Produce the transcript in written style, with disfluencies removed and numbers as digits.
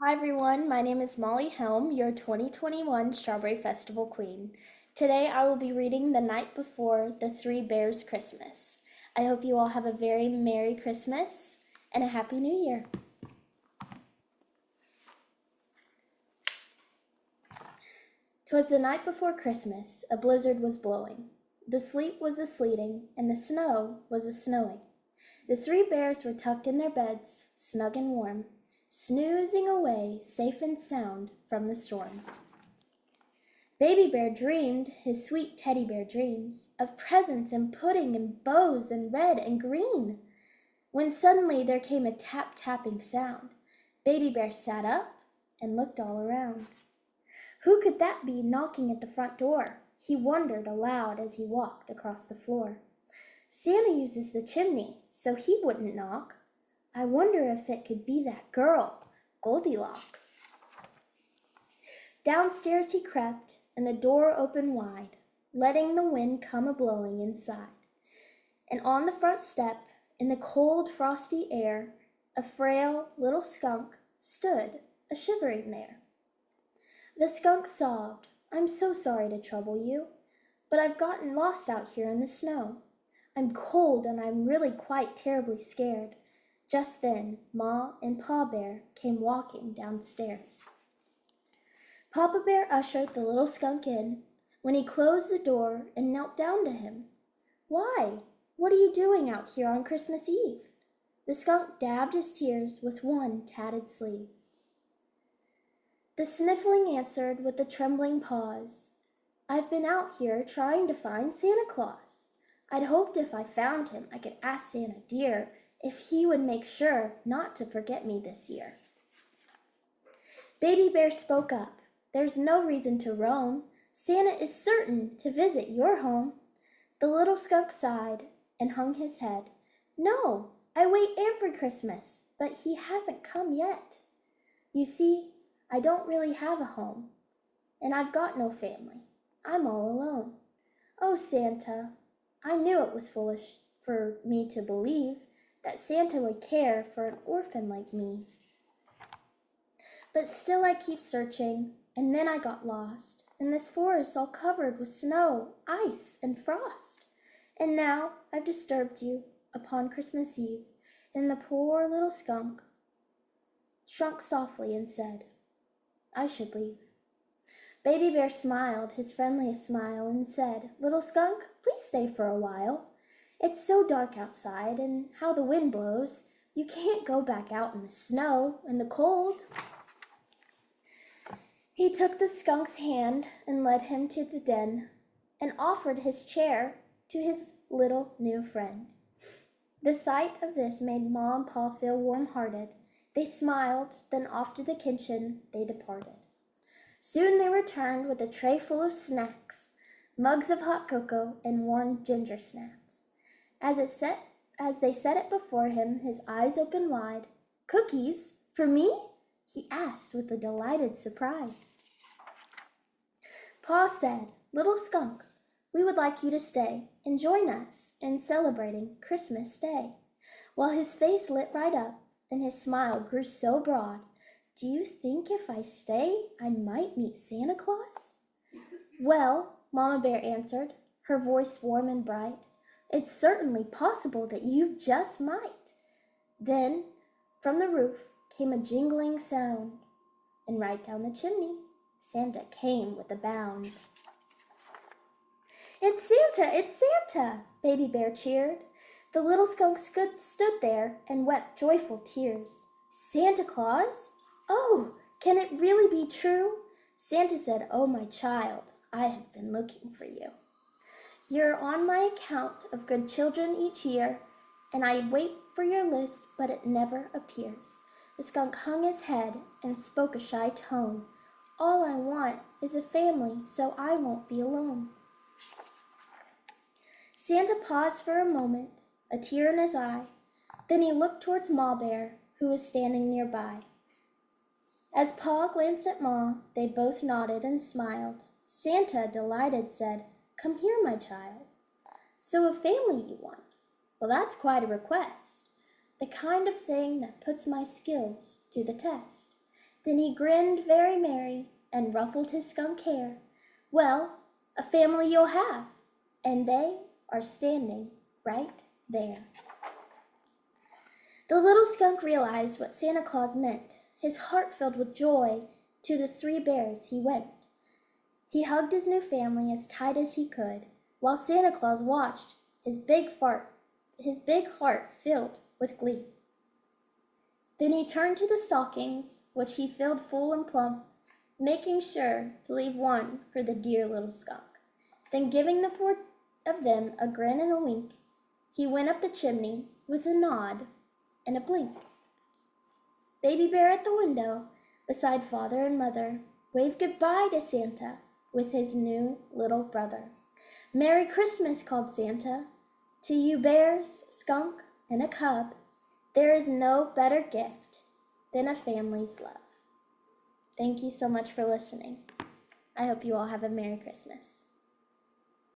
Hi everyone, my name is Molly Helm, your 2021 Strawberry Festival Queen. Today I will be reading The Night Before the Three Bears Christmas. I hope you all have a very Merry Christmas and a Happy New Year. 'Twas the night before Christmas, a blizzard was blowing. The sleet was a-sleeting, and the snow was a-snowing. The three bears were tucked in their beds, snug and warm, snoozing away safe and sound from the storm. Baby Bear dreamed his sweet teddy bear dreams of presents and pudding and bows and red and green. When suddenly there came a tap-tapping sound. Baby Bear sat up and looked all around. Who could that be knocking at the front door? He wondered aloud as he walked across the floor. Santa uses the chimney, so he wouldn't knock. I wonder if it could be that girl, Goldilocks. Downstairs he crept, and the door opened wide, letting the wind come a-blowing inside. And on the front step, in the cold, frosty air, a frail little skunk stood a-shivering there. The skunk sobbed, "I'm so sorry to trouble you, but I've gotten lost out here in the snow. I'm cold and I'm really quite terribly scared." Just then, Ma and Pa Bear came walking downstairs. Papa Bear ushered the little skunk in when he closed the door and knelt down to him. "Why, what are you doing out here on Christmas Eve?" The skunk dabbed his tears with one tatted sleeve. The sniffling answered with a trembling pause, "I've been out here trying to find Santa Claus. I'd hoped if I found him I could ask Santa dear if he would make sure not to forget me this year." Baby Bear spoke up, "There's no reason to roam. Santa is certain to visit your home." The little skunk sighed and hung his head. "No, I wait every Christmas, but he hasn't come yet. You see, I don't really have a home, and I've got no family. I'm all alone. Oh, Santa, I knew it was foolish for me to believe that Santa would care for an orphan like me. But still I keep searching, and then I got lost in this forest all covered with snow, ice, and frost. And now I've disturbed you upon Christmas Eve." And the poor little skunk shrunk softly and said, "I should leave." Baby Bear smiled his friendliest smile and said, "Little skunk, please stay for a while. It's so dark outside, and how the wind blows. You can't go back out in the snow and the cold." He took the skunk's hand and led him to the den and offered his chair to his little new friend. The sight of this made Ma and Pa feel warm-hearted. They smiled, then off to the kitchen they departed. Soon they returned with a tray full of snacks, mugs of hot cocoa, and warm ginger snaps. As they set it before him, his eyes opened wide. "Cookies? For me?" he asked with a delighted surprise. Pa said, "Little skunk, we would like you to stay and join us in celebrating Christmas Day." While his face lit right up and his smile grew so broad, "Do you think if I stay, I might meet Santa Claus?" "Well," Mama Bear answered, her voice warm and bright, "it's certainly possible that you just might." Then, from the roof came a jingling sound, and right down the chimney, Santa came with a bound. "It's Santa! It's Santa!" Baby Bear cheered. The little skunk stood there and wept joyful tears. "Santa Claus? Oh, can it really be true?" Santa said, "Oh, my child, I have been looking for you. You're on my account of good children each year, and I wait for your list, but it never appears." The skunk hung his head and spoke a shy tone. "All I want is a family, so I won't be alone." Santa paused for a moment, a tear in his eye. Then he looked towards Ma Bear, who was standing nearby. As Pa glanced at Ma, they both nodded and smiled. Santa, delighted, said, "Come here, my child. So a family you want? Well, that's quite a request. The kind of thing that puts my skills to the test. Then he grinned very merry and ruffled his skunk hair. Well, a family you'll have, and they are standing right there. The little skunk realized what Santa Claus meant. His heart filled with joy. To the 3 bears he went. He hugged his new family as tight as he could, while Santa Claus watched, his big heart filled with glee. Then he turned to the stockings, which he filled full and plump, making sure to leave one for the dear little skunk. Then giving the 4 of them a grin and a wink, he went up the chimney with a nod and a blink. Baby Bear at the window, beside father and mother, waved goodbye to Santa with his new little brother. Merry Christmas, called Santa. To you bears, skunk, and a cub, there is no better gift than a family's love. Thank you so much for listening. I hope you all have a Merry Christmas.